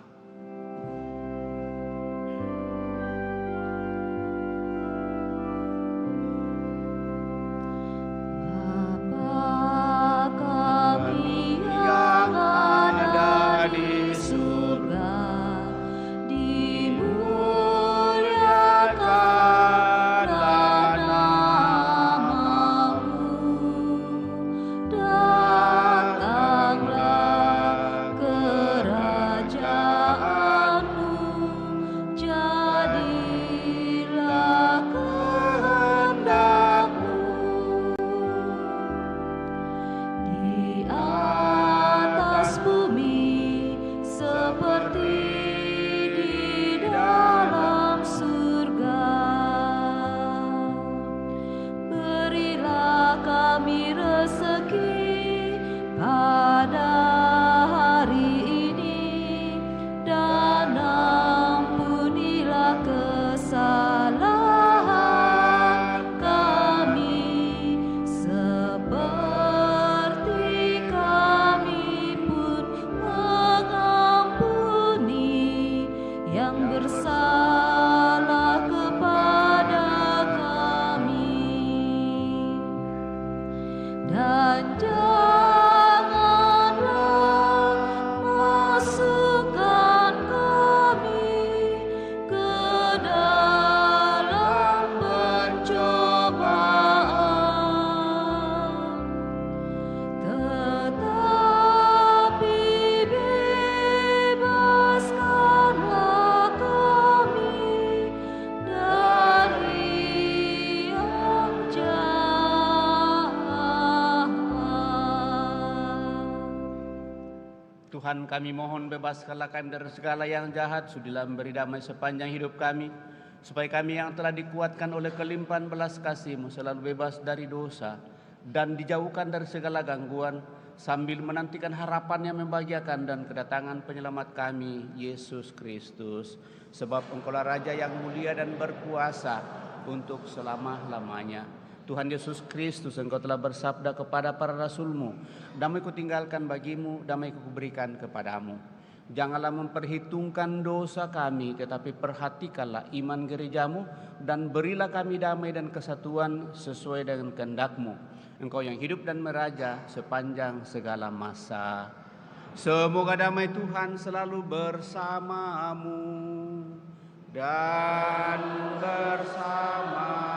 Tuhan, kami mohon bebaskanlah kami dari segala yang jahat, sudilah memberi damai sepanjang hidup kami, supaya kami yang telah dikuatkan oleh kelimpahan belas kasih-Mu selalu bebas dari dosa dan dijauhkan dari segala gangguan, sambil menantikan harapan yang membahagiakan dan kedatangan penyelamat kami, Yesus Kristus. Sebab Engkaulah Raja yang mulia dan berkuasa untuk selama-lamanya. Tuhan Yesus Kristus, Engkau telah bersabda kepada para rasul-Mu, damai kutinggalkan bagimu, damai kuberikan kepadamu. Janganlah memperhitungkan dosa kami, tetapi perhatikanlah iman gereja-Mu, dan berilah kami damai dan kesatuan sesuai dengan kehendak-Mu. Engkau yang hidup dan meraja sepanjang segala masa. Semoga damai Tuhan selalu bersamamu dan bersama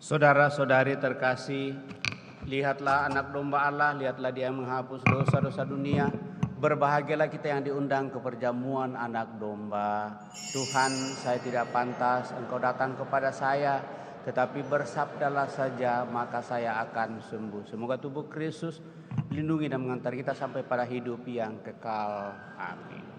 Saudara-saudari terkasih, lihatlah anak domba Allah, lihatlah Dia menghapus dosa-dosa dunia. Berbahagialah kita yang diundang ke perjamuan anak domba. Tuhan, saya tidak pantas Engkau datang kepada saya, tetapi bersabdalah saja maka saya akan sembuh. Semoga tubuh Kristus lindungi dan mengantar kita sampai pada hidup yang kekal. Amin.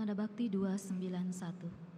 Mada Bakti 291.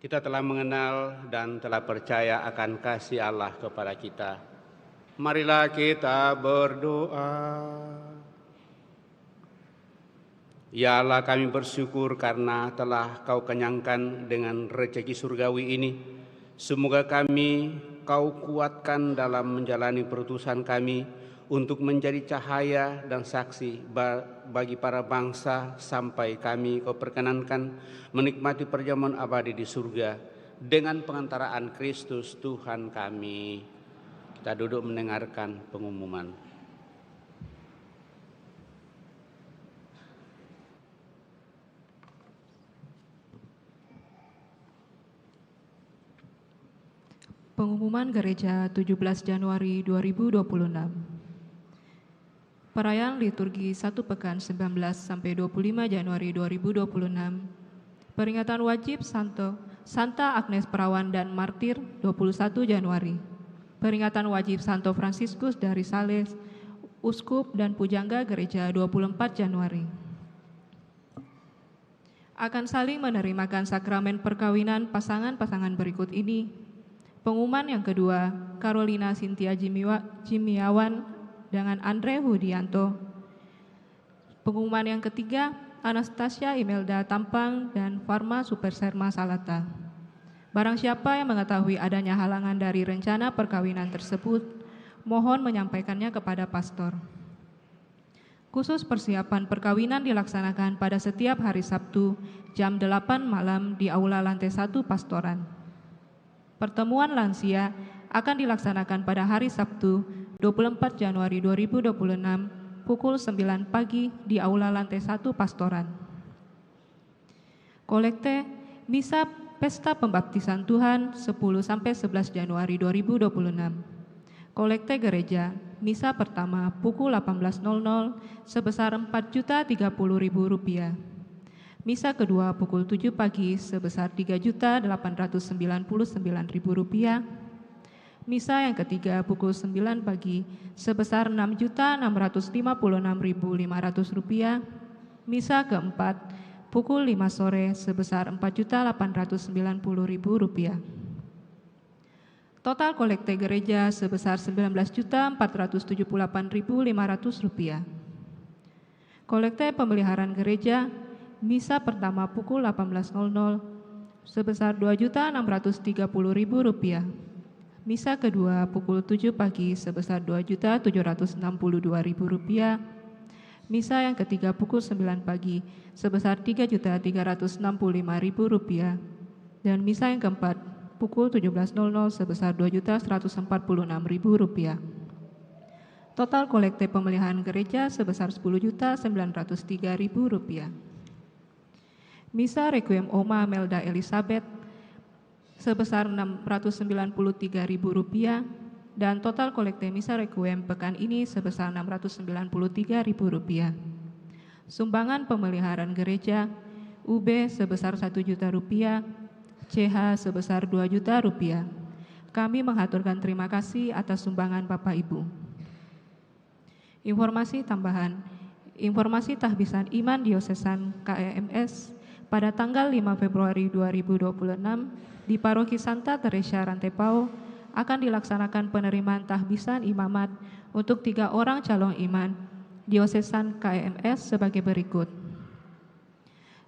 Kita telah mengenal dan telah percaya akan kasih Allah kepada kita. Marilah kita berdoa. Ya Allah, kami bersyukur karena telah Kau kenyangkan dengan rezeki surgawi ini. Semoga kami Kau kuatkan dalam menjalani perutusan kami untuk menjadi cahaya dan saksi bagi para bangsa sampai kami Kau perkenankan menikmati perjamuan abadi di surga dengan pengantaraan Kristus Tuhan kami. Kita duduk mendengarkan pengumuman. Pengumuman Gereja 17 Januari 2026. Perayaan liturgi 1 pekan 19 sampai 25 Januari 2026. Peringatan wajib Santa Agnes Perawan dan Martir 21 Januari. Peringatan wajib Santo Fransiskus dari Sales, Uskup dan Pujangga Gereja 24 Januari. Akan saling menerimakan sakramen perkawinan pasangan-pasangan berikut ini. Pengumuman yang kedua, Carolina Cynthia Jimiawan dengan Andre Hudianto. Pengumuman yang ketiga, Anastasia Imelda Tampang dan Farma Superserma Salata. Barang siapa yang mengetahui adanya halangan dari rencana perkawinan tersebut, mohon menyampaikannya kepada pastor. Khusus persiapan perkawinan dilaksanakan pada setiap hari Sabtu jam 8 malam di Aula Lantai 1 Pastoran. Pertemuan lansia akan dilaksanakan pada hari Sabtu 24 Januari 2026 pukul 9 pagi di Aula Lantai 1 Pastoran. Kolekte Misa Pesta Pembaptisan Tuhan 10-11 Januari 2026. Kolekte Gereja Misa pertama pukul 18.00 sebesar Rp4.030.000. Misa kedua pukul 7 pagi sebesar Rp3.899.000. Misa yang ketiga pukul 9 pagi sebesar Rp6.656.500. Misa keempat pukul 5 sore sebesar Rp4.890.000. Total kolekte gereja sebesar Rp19.478.500. Kolekte pemeliharaan gereja misa pertama pukul 18.00 sebesar Rp2.630.000. Misa kedua pukul 7 pagi sebesar Rp2.762.000. Misa yang ketiga pukul 9 pagi sebesar Rp3.365.000. Dan misa yang keempat pukul 17.00 sebesar Rp2.146.000. Total kolekte pemeliharaan gereja sebesar Rp10.903.000. Misa Requiem Oma Melda Elizabeth sebesar Rp693.000 dan total kolekte misa Requiem pekan ini sebesar Rp693.000. Sumbangan pemeliharaan gereja UB sebesar Rp1 juta, CH sebesar Rp2 juta. Kami mengaturkan terima kasih atas sumbangan Bapak Ibu. Informasi tambahan, informasi tahbisan iman diosesan KEMS pada tanggal 5 Februari 2026 di Paroki Santa Teresa Rantepao akan dilaksanakan penerimaan tahbisan imamat untuk 3 orang calon iman diosesan KEMS sebagai berikut.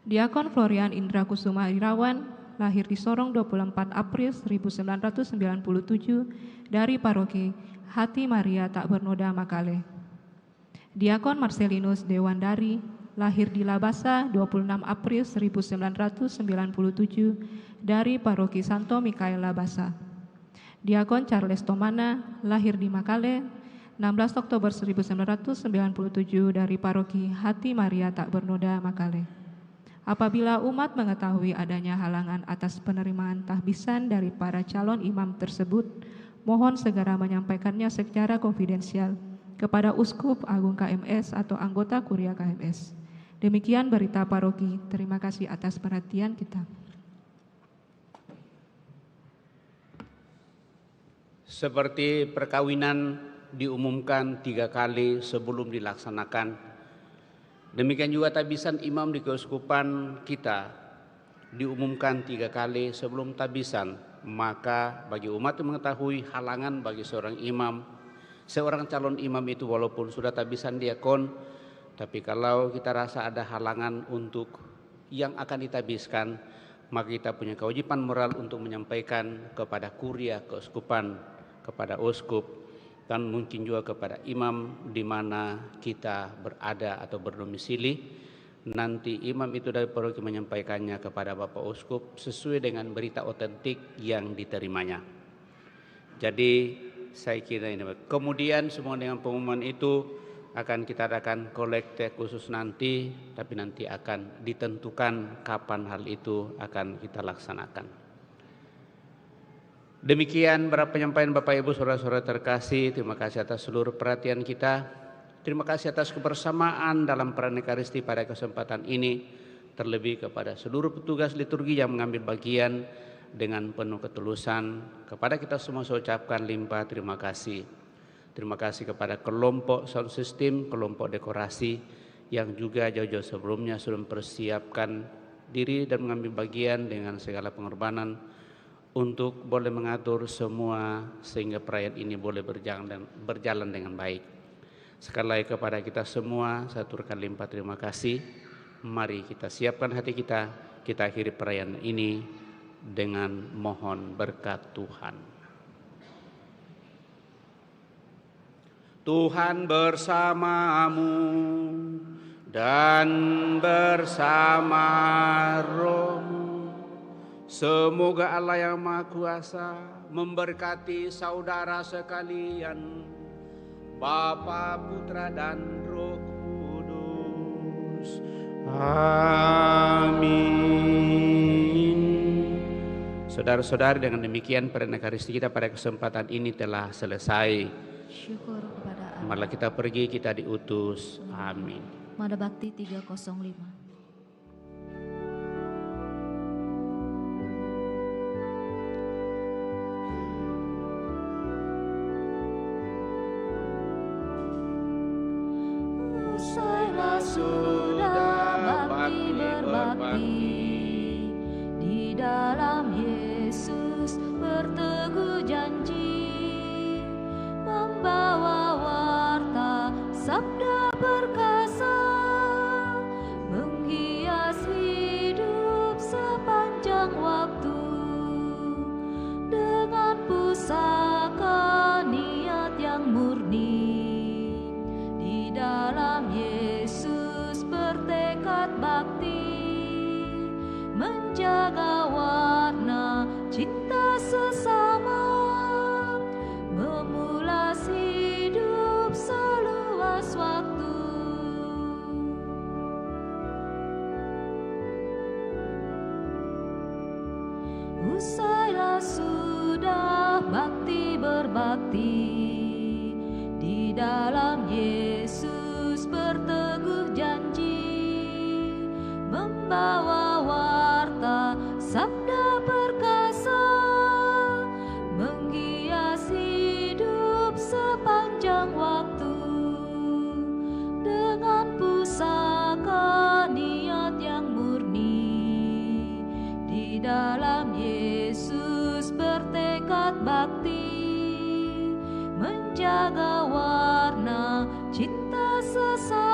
Diakon Florian Indra Kusuma Irawan, lahir di Sorong 24 April 1997 dari Paroki Hati Maria Tak Bernoda Makale. Diakon Marcelinus Dewandari, lahir di Labasa 26 April 1997 dari Paroki Santo Mikael Labasa. Diakon Charles Tomana, lahir di Makale 16 Oktober 1997 dari Paroki Hati Maria Tak Bernoda Makale. Apabila umat mengetahui adanya halangan atas penerimaan tahbisan dari para calon imam tersebut, mohon segera menyampaikannya secara konfidensial kepada Uskup Agung KMS atau anggota Kuria KMS. Demikian berita paroki. Terima kasih atas perhatian kita. Seperti perkawinan diumumkan 3 kali sebelum dilaksanakan, demikian juga tabisan imam di keuskupan kita diumumkan 3 kali sebelum tabisan. Maka bagi umat yang mengetahui halangan bagi seorang imam, seorang calon imam itu walaupun sudah tabisan diakon, tapi kalau kita rasa ada halangan untuk yang akan ditabiskan, maka kita punya kewajiban moral untuk menyampaikan kepada kuria keuskupan, kepada uskup, dan mungkin juga kepada imam di mana kita berada atau berdomisili. Nanti imam itu dari paroki menyampaikannya kepada Bapak Uskup sesuai dengan berita otentik yang diterimanya. Jadi saya kira ini. Kemudian semua dengan pengumuman itu akan kita adakan kolekte khusus nanti, tapi nanti akan ditentukan kapan hal itu akan kita laksanakan. Demikian beberapa penyampaian Bapak Ibu saudara-saudara terkasih. Terima kasih atas seluruh perhatian kita. Terima kasih atas kebersamaan dalam peran Ekaristi pada kesempatan ini. Terlebih kepada seluruh petugas liturgi yang mengambil bagian dengan penuh ketulusan. Kepada kita semua saya ucapkan limpah terima kasih. Terima kasih kepada kelompok sound system, kelompok dekorasi yang juga jauh-jauh sebelumnya sudah mempersiapkan diri dan mengambil bagian dengan segala pengorbanan untuk boleh mengatur semua sehingga perayaan ini boleh berjalan dengan baik. Sekali lagi kepada kita semua saya aturkan limpah terima kasih. Mari kita siapkan hati kita akhiri perayaan ini dengan mohon berkat Tuhan. Tuhan bersamamu dan bersama rohmu. Semoga Allah yang Maha Kuasa memberkati saudara sekalian, Bapa, Putra, dan Roh Kudus. Amin. Saudara-saudari, dengan demikian perayaan Ekaristi kita pada kesempatan ini telah selesai. Syukur kepada Allah. Marilah kita pergi, kita diutus. Amin. Mada Bakti 305. Sudah bakti berbakti di dalam Yesus berteguh janji. bakti, menjaga warna cinta sesama, memulas hidup seluas waktu. Usailah sudah bakti berbakti, di dalam Yesus berteguh janji, membawa warta sabda perkasa, menghias hidup sepanjang waktu, dengan pusaka niat yang murni, di dalam Yesus bertekad bakti, menjaga warna cinta sesama.